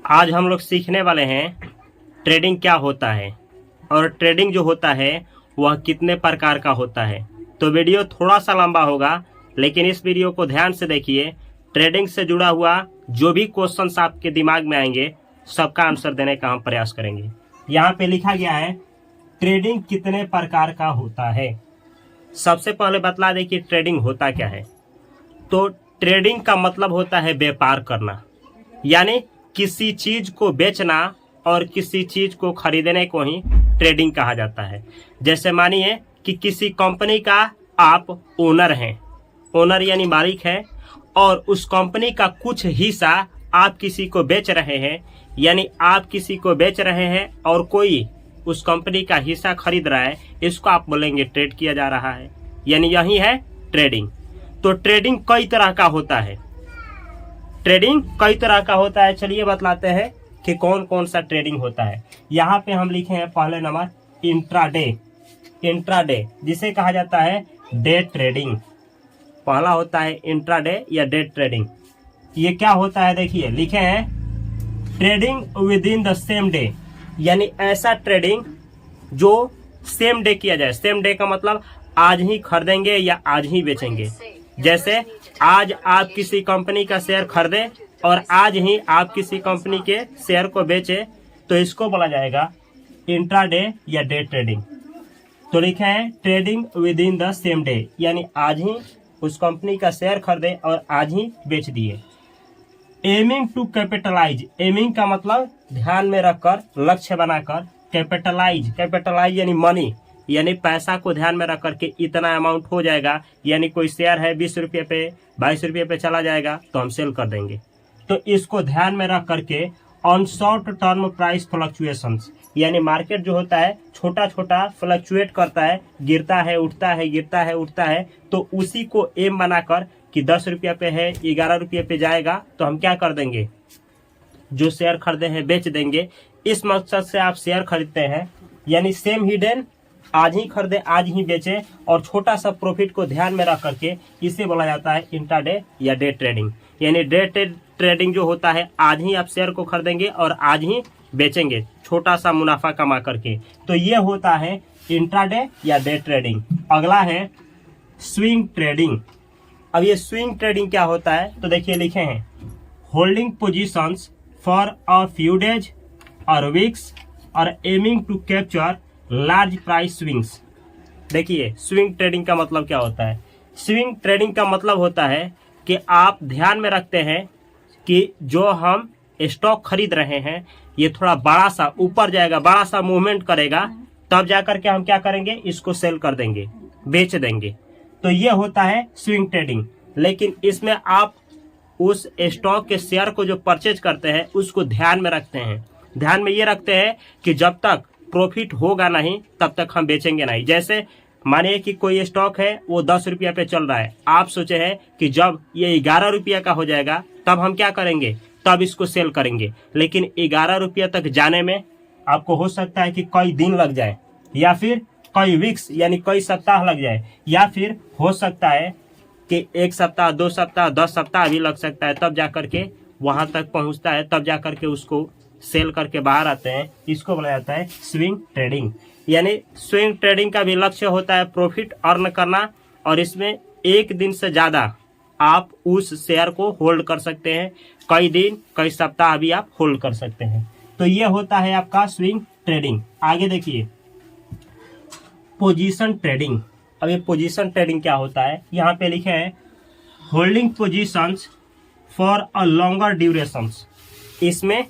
आज हम लोग सीखने वाले हैं ट्रेडिंग क्या होता है और ट्रेडिंग जो होता है वह कितने प्रकार का होता है। तो वीडियो थोड़ा सा लंबा होगा, लेकिन इस वीडियो को ध्यान से देखिए। ट्रेडिंग से जुड़ा हुआ जो भी क्वेश्चंस आपके दिमाग में आएंगे सबका आंसर देने का हम प्रयास करेंगे। यहाँ पे लिखा गया है ट्रेडिंग कितने प्रकार का होता है। सबसे पहले बतला दें कि ट्रेडिंग होता क्या है। तो ट्रेडिंग का मतलब होता है व्यापार करना, यानी किसी चीज को बेचना और किसी चीज को खरीदने को ही ट्रेडिंग कहा जाता है। जैसे मानिए कि किसी कंपनी का आप ओनर हैं, ओनर यानी मालिक है, और उस कंपनी का कुछ हिस्सा आप किसी को बेच रहे हैं, यानी आप किसी को बेच रहे हैं और कोई उस कंपनी का हिस्सा खरीद रहा है, इसको आप बोलेंगे ट्रेड किया जा रहा है, यानी यही है ट्रेडिंग। तो ट्रेडिंग कई तरह का होता है। ट्रेडिंग कई तरह का होता है, चलिए बतलाते हैं कि कौन कौन सा ट्रेडिंग होता है। यहाँ पे हम लिखे हैं पहले नंबर इंट्राडे। इंट्राडे जिसे कहा जाता है डे ट्रेडिंग, पहला होता है इंट्राडे या डे ट्रेडिंग। ये क्या होता है देखिए, लिखे हैं trading with in the same day, यानी ऐसा ट्रेडिंग जो सेम डे किया जाए। सेम डे का मतलब आज ही खरीदेंगे या आज ही बेचेंगे। जैसे आज आप किसी कंपनी का शेयर खरीदे और आज ही आप किसी कंपनी के शेयर को बेचे, तो इसको बोला जाएगा इंट्राडे या डे ट्रेडिंग। तो लिखे हैं trading with in the same day, यानी आज ही उस कंपनी का शेयर खरीदे और आज ही बेच दिए। एमिंग टू कैपिटलाइज, एमिंग का मतलब ध्यान में रखकर, लक्ष्य बनाकर। कैपिटलाइज, कैपिटलाइज यानी मनी, यानी पैसा को ध्यान में रख करके इतना अमाउंट हो जाएगा, यानी कोई शेयर है 20 रुपये पे 22 रुपये पे चला जाएगा तो हम सेल कर देंगे। तो इसको ध्यान में रख करके on short term price fluctuations, यानी मार्केट जो होता है छोटा छोटा फ्लक्चुएट करता है, गिरता है उठता है, गिरता है उठता है, तो उसी को एम बनाकर कि 10 रुपये पे है 11 रुपये पे जाएगा तो हम क्या कर देंगे, जो शेयर खरीदे हैं बेच देंगे। इस मकसद से आप शेयर खरीदते हैं, यानी सेम हिडन, आज ही खरीदे आज ही बेचे और छोटा सा प्रॉफिट को ध्यान में रख करके इसे बोला जाता है इंट्राडे या डे ट्रेडिंग। यानी डे ट्रेडिंग जो होता है आज ही आप शेयर को खरीदेंगे और आज ही बेचेंगे छोटा सा मुनाफा कमा करके, तो ये होता है इंट्राडे या डे ट्रेडिंग। अगला है स्विंग ट्रेडिंग। अब ये स्विंग ट्रेडिंग क्या होता है, तो देखिए लिखे हैं holding positions for a few days और वीक्स और aiming to capture large price swings. देखिए स्विंग ट्रेडिंग का मतलब क्या होता है। स्विंग ट्रेडिंग का मतलब होता है कि आप ध्यान में रखते हैं कि जो हम स्टॉक खरीद रहे हैं ये थोड़ा बड़ा सा ऊपर जाएगा, बड़ा सा मूवमेंट करेगा, तब जाकर के हम क्या करेंगे, इसको सेल कर देंगे, बेच देंगे। तो ये होता है स्विंग ट्रेडिंग। लेकिन इसमें आप उस स्टॉक के शेयर को जो परचेज करते हैं उसको ध्यान में रखते हैं, ध्यान में ये रखते हैं कि जब तक प्रॉफिट होगा नहीं तब तक हम बेचेंगे नहीं। जैसे मानिए कि कोई स्टॉक है वो 10 रुपया पे चल रहा है, आप सोचे हैं कि जब ये 11 रुपया का हो जाएगा तब हम क्या करेंगे, तब इसको सेल करेंगे। लेकिन 11 रुपया तक जाने में आपको हो सकता है कि कई दिन लग जाए, या फिर कई वीक्स यानी कई सप्ताह लग जाए, या फिर हो सकता है कि 1 सप्ताह 2 सप्ताह 10 सप्ताह भी लग सकता है, तब जाकर के वहां तक पहुंचता है, तब जाकर के उसको सेल करके बाहर आते हैं। इसको बोला जाता है स्विंग ट्रेडिंग। यानी स्विंग ट्रेडिंग का भी लक्ष्य होता है प्रॉफिट अर्न करना, और इसमें एक दिन से ज्यादा आप उस शेयर को होल्ड कर सकते हैं, कई दिन कई सप्ताह भी आप होल्ड कर सकते हैं। तो ये होता है आपका स्विंग ट्रेडिंग। आगे देखिए पोजीशन ट्रेडिंग। अब ये पोजीशन ट्रेडिंग क्या होता है, यहाँ पे लिखे हैं holding positions for a longer durations. इसमें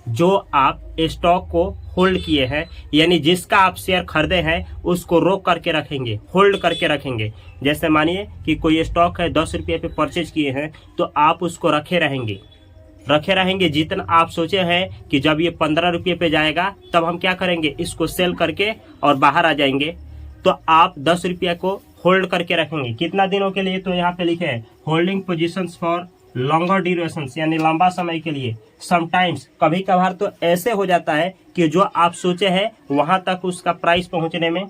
जो आप स्टॉक को होल्ड किए हैं, यानी जिसका आप शेयर खरीदे हैं उसको रोक करके रखेंगे, होल्ड करके रखेंगे। जैसे मानिए कि कोई स्टॉक है 10 रुपये पे परचेज किए हैं, तो आप उसको रखे रहेंगे जितना आप सोचे हैं कि जब ये 15 रुपये पे जाएगा तब हम क्या करेंगे, इसको सेल करके और बाहर आ जाएंगे। तो आप 10 रुपये को होल्ड करके रखेंगे कितना दिनों के लिए, तो यहाँ पे लिखे हैं holding positions for longer durations, यानी लंबा समय के लिए। समटाइम्स कभी कभार तो ऐसे हो जाता है कि जो आप सोचे हैं वहां तक उसका प्राइस पहुंचने में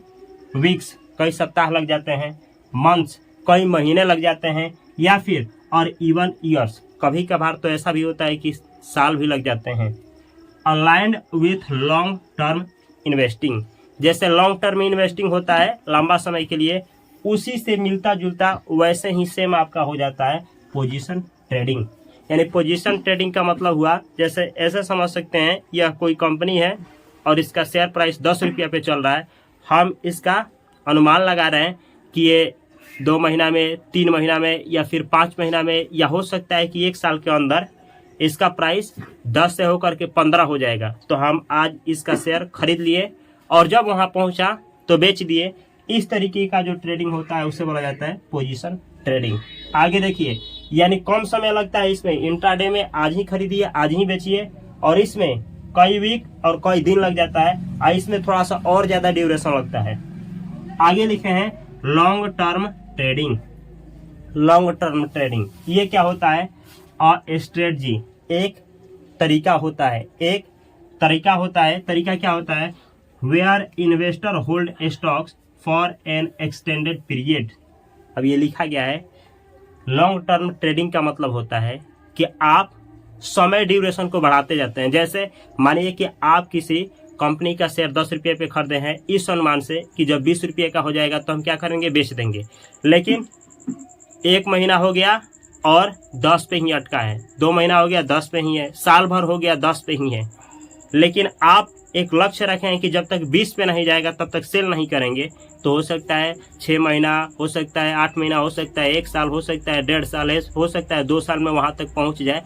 वीक्स कई सप्ताह लग जाते हैं, मंथ्स कई महीने लग जाते हैं, या फिर और इवन ईयर्स, कभी कभार तो ऐसा भी होता है कि साल भी लग जाते हैं। Aligned with long term investing. जैसे लॉन्ग टर्म इन्वेस्टिंग होता है लंबा समय के लिए, उसी से मिलता जुलता वैसे ही सेम आपका हो जाता है पोजीशन ट्रेडिंग। यानी पोजीशन ट्रेडिंग का मतलब हुआ, जैसे ऐसे समझ सकते हैं यह कोई कंपनी है और इसका शेयर प्राइस 10 रुपये पे चल रहा है। हम इसका अनुमान लगा रहे हैं कि ये 2 महीना में, 3 महीना में या फिर 5 महीना में, या हो सकता है कि 1 साल के अंदर इसका प्राइस 10 से होकर के 15 हो जाएगा। तो हम आज इसका शेयर खरीद लिए और जब वहां पहुंचा तो बेच दिए। इस तरीके का जो ट्रेडिंग होता है उसे बोला जाता है पोजीशन ट्रेडिंग। आगे देखिए, यानी कम समय लगता है इसमें। इंट्राडे में आज ही खरीदिए आज ही बेचिए, और इसमें कई वीक और कई दिन लग जाता है, और इसमें थोड़ा सा और ज्यादा ड्यूरेशन लगता है। आगे लिखे हैं long term trading. Long term trading ये क्या होता है? स्ट्रेटजी, एक तरीका होता है। एक तरीका होता है। तरीका क्या होता है? Where investor hold stocks for an extended period. अब ये लिखा गया है लॉन्ग टर्म ट्रेडिंग का मतलब होता है कि आप समय ड्यूरेशन को बढ़ाते जाते हैं। जैसे मानिए कि आप किसी कंपनी का शेयर 10 रुपये पे खरीदे हैं इस अनुमान से कि जब 20 रुपये का हो जाएगा तो हम क्या करेंगे, बेच देंगे। लेकिन 1 महीना हो गया और 10 पे ही अटका है, 2 महीना हो गया 10 पे ही है, साल भर हो गया 10 पे ही है। लेकिन आप एक लक्ष्य रखे हैं कि जब तक 20 पे नहीं जाएगा तब तक सेल नहीं करेंगे। तो हो सकता है 6 महीना, हो सकता है 8 महीना, हो सकता है 1 साल, हो सकता है 1.5 साल, हो सकता है 2 साल में वहां तक पहुंच जाए।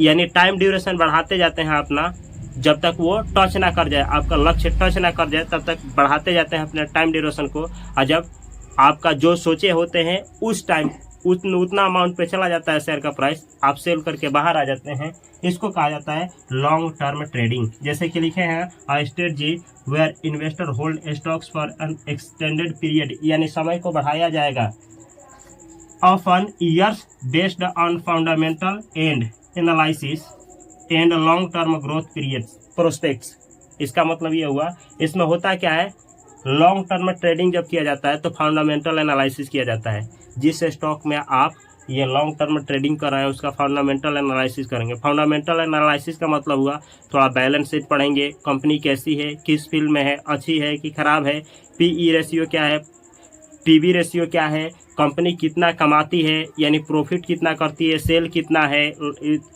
यानी टाइम ड्यूरेशन बढ़ाते जाते हैं अपना, जब तक वो टच ना कर जाए, आपका लक्ष्य टच ना कर जाए तब तक बढ़ाते जाते हैं अपने टाइम ड्यूरेशन को। और जब आपका जो सोचे होते हैं उस टाइम उतना अमाउंट पे चला जाता है शेयर का प्राइस, आप सेल करके बाहर आ जाते हैं। इसको कहा जाता है लॉन्ग टर्म ट्रेडिंग। जैसे कि लिखे हैं a strategy where investor hold stocks for an extended period, यानी समय को बढ़ाया जाएगा often years based on fundamental and analysis and long term growth periods prospects. इसका मतलब ये हुआ, इसमें होता क्या है, लॉन्ग टर्म ट्रेडिंग जब किया जाता है तो फंडामेंटल एनालिसिस किया जाता है। जिस स्टॉक में आप ये लॉन्ग टर्म ट्रेडिंग कर रहे हैं उसका फंडामेंटल एनालिसिस करेंगे। फंडामेंटल एनालिसिस का मतलब हुआ थोड़ा बैलेंस शीट पढ़ेंगे, कंपनी कैसी है, किस फील्ड में है, अच्छी है कि खराब है, पीई रेशियो क्या है, पीबी रेशियो क्या है, कंपनी कितना कमाती है यानी प्रॉफिट कितना करती है, सेल कितना है,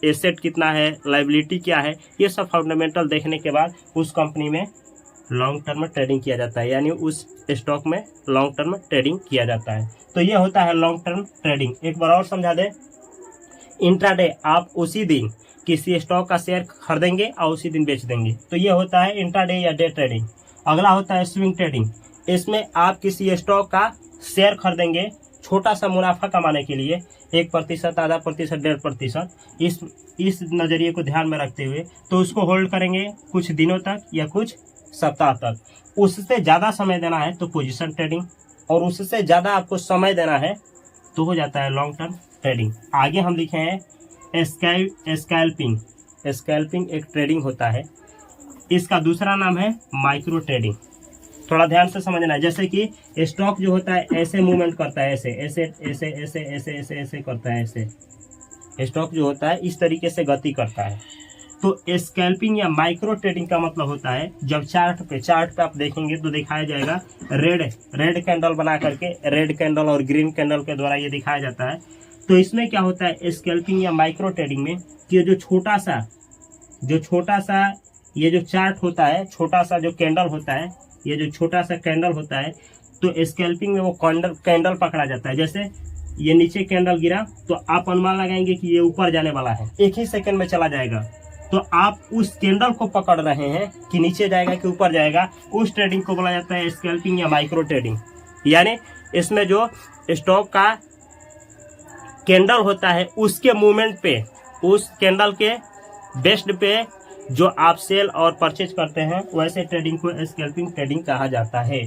एसेट कितना है, लायबिलिटी क्या है, ये सब फंडामेंटल देखने के बाद उस कंपनी में लॉन्ग टर्म ट्रेडिंग किया जाता है, यानी उस स्टॉक में लॉन्ग टर्म ट्रेडिंग किया जाता है। तो ये होता है लॉन्ग टर्म ट्रेडिंग। एक बार और समझा दे, इंट्राडे आप उसी दिन किसी स्टॉक का शेयर खरीदेंगे और उसी दिन बेच देंगे, तो ये होता है इंट्राडे या डे ट्रेडिंग। अगला होता है स्विंग ट्रेडिंग। इसमें आप किसी स्टॉक का शेयर खरीदेंगे छोटा सा मुनाफा कमाने के लिए, 1%, आधा प्रतिशत, 1.5%, इस नजरिए को ध्यान में रखते हुए तो उसको होल्ड करेंगे कुछ दिनों तक या कुछ सप्ताह तक। उससे ज्यादा समय देना है तो पोजीशन ट्रेडिंग, और उससे ज्यादा आपको समय देना है तो हो जाता है लॉन्ग टर्म ट्रेडिंग। आगे हम लिखे हैं स्कैल्पिंग। स्कैल्पिंग एक ट्रेडिंग होता है, इसका दूसरा नाम है माइक्रो ट्रेडिंग। थोड़ा ध्यान से समझना है। जैसे कि स्टॉक जो होता है ऐसे मूवमेंट करता है, ऐसे ऐसे ऐसे ऐसे ऐसे ऐसे ऐसे करता है, ऐसे स्टॉक जो होता है इस तरीके से गति करता है। तो स्कैल्पिंग या माइक्रो ट्रेडिंग का मतलब होता है जब चार्ट पे आप देखेंगे तो दिखाया जाएगा रेड कैंडल बना करके, रेड कैंडल और ग्रीन कैंडल के द्वारा ये दिखाया जाता है। तो इसमें क्या होता है स्कैल्पिंग या माइक्रो ट्रेडिंग में कि जो छोटा सा ये जो चार्ट होता है, छोटा सा जो कैंडल होता है, ये जो छोटा सा कैंडल होता है, तो स्कैल्पिंग में वो कैंडल पकड़ा जाता है। जैसे ये नीचे कैंडल गिरा तो आप अनुमान लगाएंगे कि ये ऊपर जाने वाला है, 1 ही सेकंड में चला जाएगा, तो आप उस कैंडल को पकड़ रहे हैं कि नीचे जाएगा कि ऊपर जाएगा। उस ट्रेडिंग को बोला जाता है स्कैल्पिंग या माइक्रो ट्रेडिंग। यानी इसमें जो स्टॉक का कैंडल होता है उसके मूवमेंट पे, उस कैंडल के बेस्ड पे जो आप सेल और परचेज करते हैं, वैसे ट्रेडिंग को स्कैल्पिंग ट्रेडिंग कहा जाता है।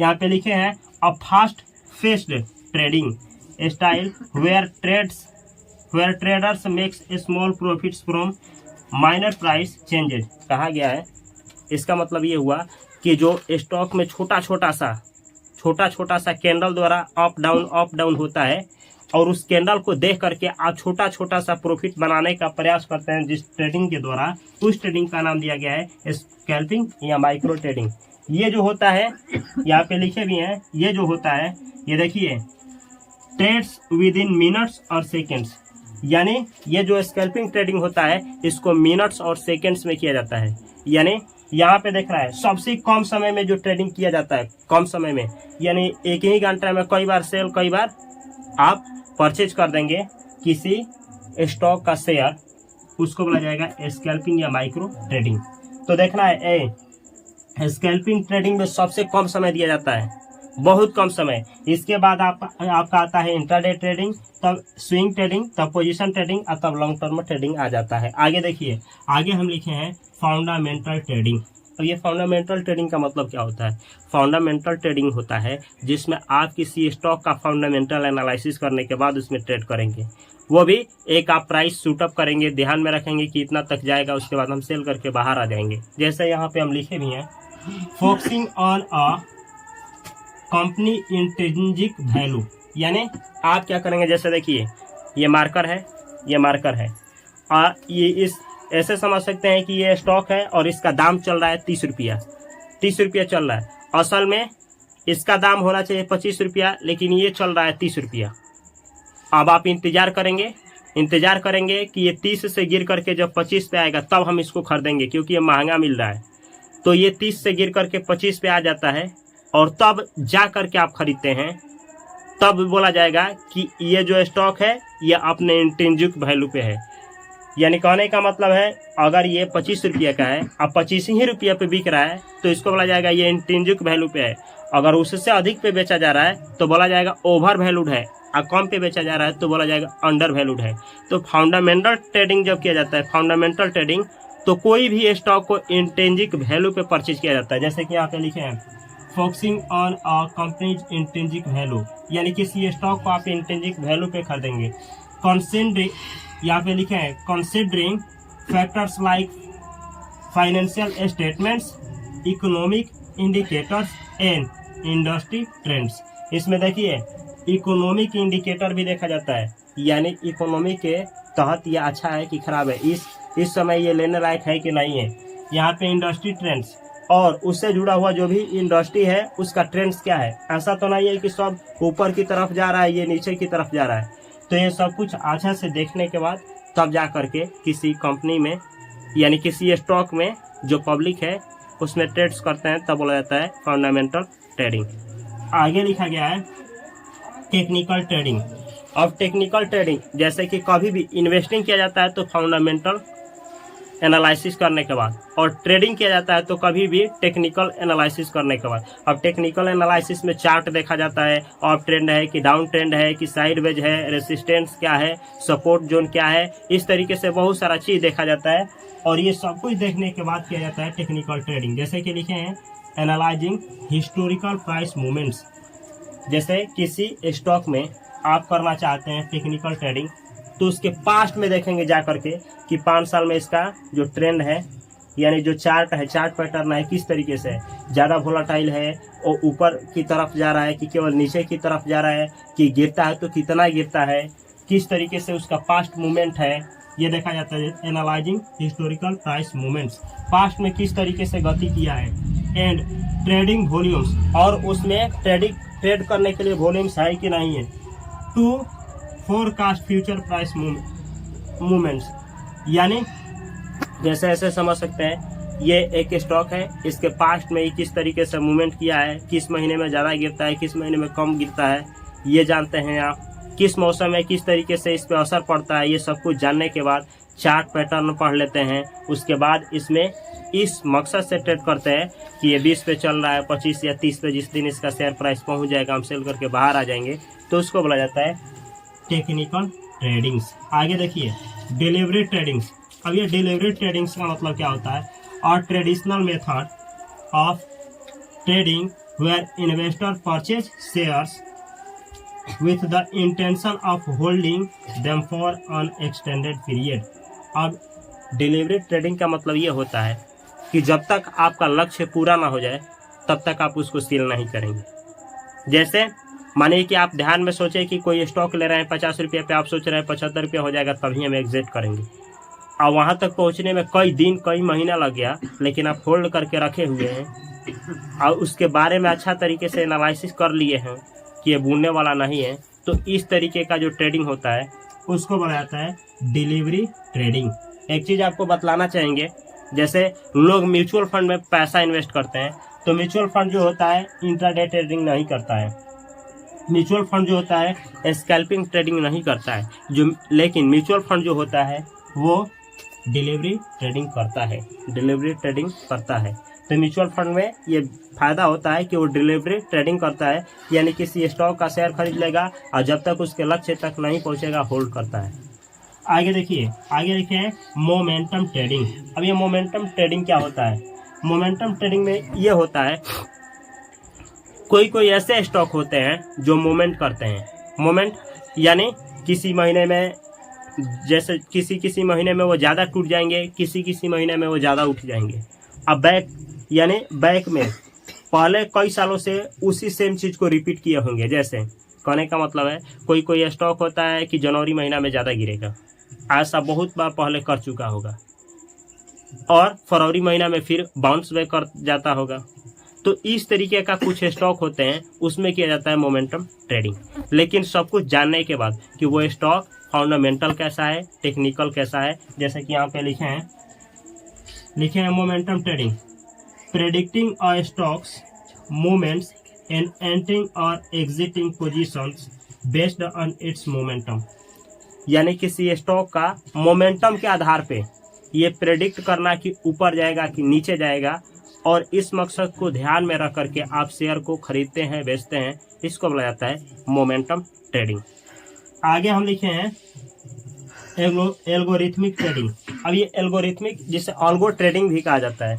यहाँ पे लिखे हैं a fast paced trading style where traders makes small profits from minor price changes. कहा गया है, इसका मतलब ये हुआ कि जो स्टॉक में छोटा छोटा सा कैंडल द्वारा अप डाउन होता है, और उस कैंडल को देख करके आप छोटा छोटा सा प्रॉफिट बनाने का प्रयास करते हैं जिस ट्रेडिंग के द्वारा, उस ट्रेडिंग का नाम दिया गया है स्कैल्पिंग या माइक्रो ट्रेडिंग। ये जो होता है, यहाँ पे लिखे भी हैं, ये जो होता है, ये देखिए, ट्रेड्स विद इन मिनट्स और सेकेंड्स, यानी ये जो स्कैल्पिंग ट्रेडिंग होता है इसको मिनट्स और सेकेंड्स में किया जाता है। यानी यहाँ पे देख रहा है सबसे कम समय में जो ट्रेडिंग किया जाता है, कम समय में, यानी एक ही घंटे में कई बार सेल कई बार आप परचेज कर देंगे किसी स्टॉक का शेयर, उसको बोला जाएगा स्कैल्पिंग या माइक्रो ट्रेडिंग। तो देखना है स्कैल्पिंग ट्रेडिंग में सबसे कम समय दिया जाता है, बहुत कम समय। इसके बाद आपका आता है इंट्राडे ट्रेडिंग, तब स्विंग ट्रेडिंग, तब पोजीशन ट्रेडिंग और तब लॉन्ग टर्म ट्रेडिंग आ जाता है। आगे देखिए, आगे हम लिखे हैं फंडामेंटल ट्रेडिंग। और ये फंडामेंटल ट्रेडिंग का मतलब क्या होता है? फंडामेंटल ट्रेडिंग होता है जिसमें आप किसी स्टॉक का फंडामेंटल एनालिसिस करने के बाद उसमें ट्रेड करेंगे। वो भी एक आप प्राइस शूटअप करेंगे, ध्यान में रखेंगे कि इतना तक जाएगा, उसके बाद हम सेल करके बाहर आ जाएंगे। जैसे यहाँ पे हम लिखे भी हैं, focusing on a company intrinsic value, यानी आप क्या करेंगे, जैसे देखिए ये मार्कर है, ये मार्कर है, और ये इस ऐसे समझ सकते हैं कि ये स्टॉक है और इसका दाम चल रहा है 30 रुपया, 30 रुपया चल रहा है। असल में इसका दाम होना चाहिए 25 रुपया, लेकिन ये चल रहा है 30 रुपया। अब आप इंतजार करेंगे कि ये 30 से गिर करके जब 25 पे आएगा तब हम इसको खरीदेंगे, क्योंकि ये महंगा मिल रहा है। तो ये 30 से गिर करके 25 पे आ जाता है और तब जा करके आप खरीदते हैं, तब बोला जाएगा कि ये जो स्टॉक है ये अपने इंट्रिंसिक वैल्यू पे है। यानी कहने का मतलब है, अगर ये 25 रुपये का है, अब 25 ही रुपये पे बिक रहा है, तो इसको बोला जाएगा ये इंट्रिंसिक वैल्यू पे है। अगर उससे अधिक पे बेचा जा रहा है तो बोला जाएगा ओवर वैल्यूड है, और कम पे बेचा जा रहा है तो बोला जाएगा अंडर वैल्यूड है। तो फंडामेंटल ट्रेडिंग जब किया जाता है, फंडामेंटल ट्रेडिंग, तो कोई भी स्टॉक को इंट्रिंसिक वैल्यू पे परचेज किया जाता है। जैसे कि यहाँ पे लिखे हैं focusing on a companies intrinsic value, यानी किसी स्टॉक को आप इंट्रिंसिक वैल्यू पे खरीदेंगे। कंसिडरिंग, यहाँ पे लिखे हैं considering factors like financial statements, economic indicators and industry trends. इसमें देखिए इकोनॉमिक इंडिकेटर भी देखा जाता है, यानी इकोनॉमी के तहत ये अच्छा है कि खराब है, इस समय ये लेने लायक है कि नहीं है। यहाँ पे इंडस्ट्री ट्रेंड्स और उससे जुड़ा हुआ जो भी इंडस्ट्री है उसका ट्रेंड्स क्या है। ऐसा तो नहीं है कि सब ऊपर की तरफ जा रहा है, ये नीचे की तरफ जा रहा है। तो ये सब कुछ अच्छा से देखने के बाद तब जा करके किसी कंपनी में, यानी किसी स्टॉक में जो पब्लिक है उसमें ट्रेड्स करते हैं, तब बोला जाता है फंडामेंटल ट्रेडिंग। आगे लिखा गया है टेक्निकल ट्रेडिंग। अब टेक्निकल ट्रेडिंग, जैसे कि कभी भी इन्वेस्टिंग किया जाता है तो फंडामेंटल एनालिसिस करने के बाद, और ट्रेडिंग किया जाता है तो कभी भी टेक्निकल एनालिसिस करने के बाद। अब टेक्निकल एनालिसिस में चार्ट देखा जाता है, अप ट्रेंड है कि डाउन ट्रेंड है कि साइडवेज है, रेसिस्टेंस क्या है, सपोर्ट जोन क्या है, इस तरीके से बहुत सारा चीज देखा जाता है। और ये सब कुछ देखने के बाद किया जाता है टेक्निकल ट्रेडिंग। जैसे कि लिखे हैं एनालाइजिंग हिस्टोरिकल प्राइस मूवमेंट्स। जैसे किसी स्टॉक में आप करना चाहते हैं टेक्निकल ट्रेडिंग, तो उसके पास्ट में देखेंगे जा करके कि 5 साल में इसका जो ट्रेंड है, यानी जो चार्ट है, चार्ट पैटर्न है, किस तरीके से ज़्यादा वोलेटाइल है और ऊपर की तरफ जा रहा है कि केवल नीचे की तरफ जा रहा है, कि गिरता है तो कितना गिरता है, किस तरीके से उसका पास्ट मूवमेंट है, ये देखा जाता है। Analysing historical price movements, past में किस तरीके से गति किया है। एंड ट्रेडिंग वॉल्यूम्स, और उसमें ट्रेड करने के लिए वॉल्यूम्स है कि नहीं है। To forecast future price movements, यानी जैसे ऐसे समझ सकते हैं ये एक स्टॉक है, इसके पास्ट में किस तरीके से मूवमेंट किया है, किस महीने में ज़्यादा गिरता है, किस महीने में कम गिरता है, ये जानते हैं आप। किस मौसम में किस तरीके से इस पर असर पड़ता है, ये सब कुछ जानने के बाद चार्ट पैटर्न पढ़ लेते हैं। उसके बाद इसमें इस मकसद से ट्रेड करते हैं कि ये 20 पे चल रहा है, 25 या 30 पे जिस दिन इसका शेयर प्राइस पहुंच जाएगा हम सेल करके बाहर आ जाएंगे, तो उसको बोला जाता है टेक्निकल ट्रेडिंग्स। आगे देखिए डिलीवरेट ट्रेडिंग्स। अब ये डिलीवरेट ट्रेडिंग्स का मतलब क्या होता है? और traditional method of trading where investor purchase shares with the intention of holding them for an extended period। अब डिलीवरी ट्रेडिंग का मतलब ये होता है कि जब तक आपका लक्ष्य पूरा ना हो जाए तब तक आप उसको सेल नहीं करेंगे। जैसे मानिए कि आप ध्यान में सोचे कि कोई स्टॉक ले रहे हैं 50 रुपये पे, आप सोच रहे हैं 75 रुपये हो जाएगा तभी हम एग्जिट करेंगे, और वहाँ तक पहुँचने में कई दिन कई महीना लग गया, लेकिन आप होल्ड करके रखे हुए हैं और उसके बारे में अच्छा तरीके से एनालिसिस कर लिए हैं कि ये बुनने वाला नहीं है, तो इस तरीके का जो ट्रेडिंग होता है उसको बोला जाता है डिलीवरी ट्रेडिंग। एक चीज़ आपको बतलाना चाहेंगे, जैसे लोग म्यूचुअल फंड में पैसा इन्वेस्ट करते हैं, तो म्यूचुअल फंड जो होता है इंट्राडे ट्रेडिंग नहीं करता है, म्यूचुअल फंड जो होता है स्कैल्पिंग ट्रेडिंग नहीं करता है, लेकिन म्यूचुअल फंड जो होता है वो डिलीवरी ट्रेडिंग करता है, डिलीवरी ट्रेडिंग करता है। तो म्यूचुअल फंड में ये फायदा होता है कि वो डिलीवरी ट्रेडिंग करता है, यानी किसी स्टॉक का शेयर खरीद लेगा और जब तक उसके लक्ष्य तक नहीं पहुंचेगा होल्ड करता है। आगे देखिए मोमेंटम ट्रेडिंग। अब ये मोमेंटम ट्रेडिंग क्या होता है? मोमेंटम ट्रेडिंग में ये होता है कोई ऐसे स्टॉक होते हैं जो मूवमेंट करते हैं। मूवमेंट यानी किसी महीने में, जैसे किसी महीने में वो ज़्यादा टूट जाएंगे, किसी महीने में वो ज़्यादा उठ जाएंगे। अब बैक में पहले कई सालों से उसी सेम चीज़ को रिपीट किए होंगे। जैसे कहने का मतलब है कोई स्टॉक होता है कि जनवरी महीना में ज़्यादा गिरेगा, ऐसा बहुत बार पहले कर चुका होगा, और फरवरी महीना में फिर बाउंस बैक कर जाता होगा। तो इस तरीके का कुछ स्टॉक होते हैं, उसमें किया जाता है मोमेंटम ट्रेडिंग। लेकिन सब कुछ जानने के बाद कि वो स्टॉक फंडामेंटल कैसा है, टेक्निकल कैसा है, जैसे कि यहाँ पे लिखे हैं momentum trading, predicting a stocks movements and entering और exiting positions based on its momentum. यानी किसी स्टॉक का मोमेंटम के आधार पे ये प्रेडिक्ट करना कि ऊपर जाएगा कि नीचे जाएगा, और इस मकसद को ध्यान में रख करके आप शेयर को खरीदते हैं, बेचते हैं, इसको बोला जाता है मोमेंटम ट्रेडिंग। आगे हम लिखे हैं एल्गोरिथमिक ट्रेडिंग। अब ये एल्गोरिथमिक, जिसे ऑल्गो ट्रेडिंग भी कहा जाता है।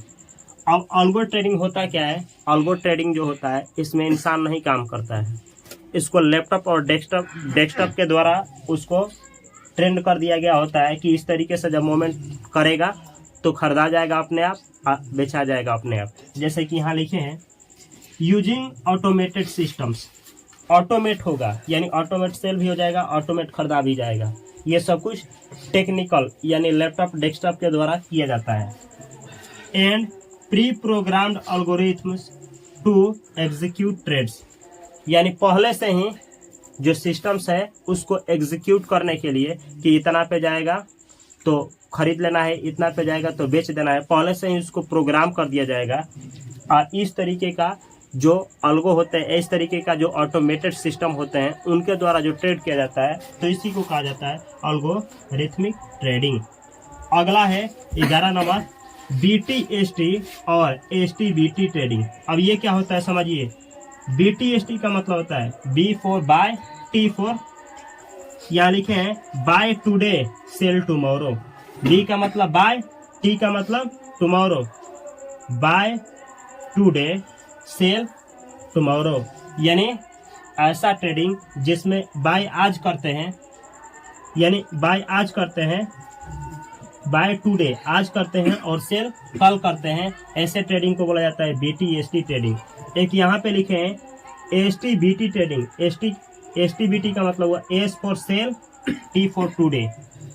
अब ऑल्गो ट्रेडिंग होता क्या है? ऑल्गो ट्रेडिंग जो होता है इसमें इंसान नहीं काम करता है, इसको लैपटॉप और डेस्कटॉप के द्वारा उसको ट्रेंड कर दिया गया होता है कि इस तरीके से जब मूवमेंट करेगा तो खरीदा जाएगा अपने आप, बेचा जाएगा अपने आप। जैसे कि यहाँ लिखे हैं यूजिंग ऑटोमेटेड सिस्टम्स, ऑटोमेट होगा यानी ऑटोमेट सेल भी हो जाएगा, ऑटोमेट खरीदा भी जाएगा। ये सब कुछ टेक्निकल यानी लैपटॉप डेस्कटॉप के द्वारा किया जाता है। And pre programmed algorithms to execute trades, यानी पहले से ही जो सिस्टम्स है उसको एग्जीक्यूट करने के लिए कि इतना पे जाएगा तो खरीद लेना है, इतना पे जाएगा तो बेच देना है, पहले से ही उसको प्रोग्राम कर दिया जाएगा। और इस तरीके का जो अल्गो होते हैं, इस तरीके का जो ऑटोमेटेड सिस्टम होते हैं, उनके द्वारा जो ट्रेड किया जाता है तो इसी को कहा जाता है अल्गोरिथमिक ट्रेडिंग। अगला है 11 नंबर BTST और STBT ट्रेडिंग। अब ये क्या होता है समझिए। BTST का मतलब होता है B for buy, T for, यहाँ लिखे हैं buy today sell tomorrow. B का मतलब बाय, T का मतलब tomorrow, buy today sell tomorrow, यानी ऐसा ट्रेडिंग जिसमें बाय आज करते हैं, यानी बाय आज करते हैं, बाय टुडे आज करते हैं और सेल कल करते हैं, ऐसे ट्रेडिंग को बोला जाता है BTST ट्रेडिंग। एक यहाँ पे लिखे हैं STBT ट्रेडिंग। STBT का मतलब हुआ S for sell, T for today,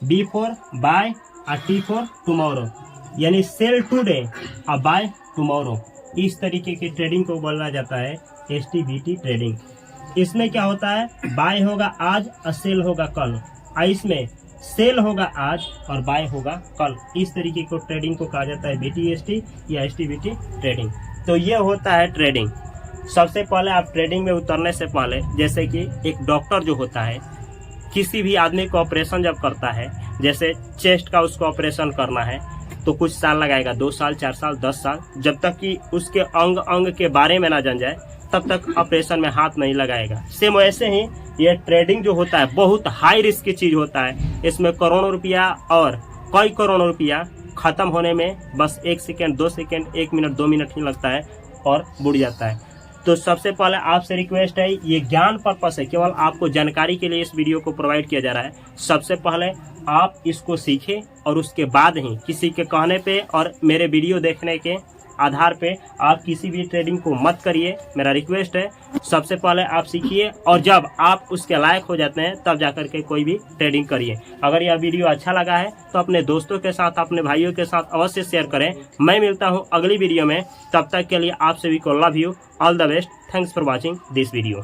B for buy और T फॉर टुमारो, यानी सेल टुडे और बाय टुमारो। इस तरीके की ट्रेडिंग को बोला जाता है STBT ट्रेडिंग। इसमें क्या होता है, बाय होगा आज और सेल होगा कल, और इसमें सेल होगा आज और बाय होगा कल। इस तरीके को ट्रेडिंग को कहा जाता है BTST या STBT ट्रेडिंग। तो ये होता है ट्रेडिंग। सबसे पहले आप ट्रेडिंग में उतरने से पहले, जैसे कि एक डॉक्टर जो होता है किसी भी आदमी को ऑपरेशन जब करता है, जैसे चेस्ट का उसको ऑपरेशन करना है तो कुछ साल लगाएगा, 2 साल 4 साल 10 साल, जब तक कि उसके अंग के बारे में ना जान जाए तब तक ऑपरेशन में हाथ नहीं लगाएगा। सेम वैसे ही ये ट्रेडिंग जो होता है बहुत हाई रिस्क की चीज होता है। इसमें करोड़ों रुपया और कई करोड़ों रुपया खत्म होने में बस 1 सेकेंड 2 सेकेंड 1 मिनट 2 मिनट ही लगता है और बुड़ जाता है। तो सबसे पहले आपसे रिक्वेस्ट है, ये ज्ञान पर्पस है, केवल आपको जानकारी के लिए इस वीडियो को प्रोवाइड किया जा रहा है। सबसे पहले आप इसको सीखें और उसके बाद ही किसी के कहने पे और मेरे वीडियो देखने के आधार पे आप किसी भी ट्रेडिंग को मत करिए, मेरा रिक्वेस्ट है। सबसे पहले आप सीखिए और जब आप उसके लायक हो जाते हैं तब जाकर के कोई भी ट्रेडिंग करिए। अगर यह वीडियो अच्छा लगा है तो अपने दोस्तों के साथ, अपने भाइयों के साथ अवश्य शेयर करें। मैं मिलता हूं अगली वीडियो में, तब तक के लिए आप सभी को love you, all the best, thanks for watching this video.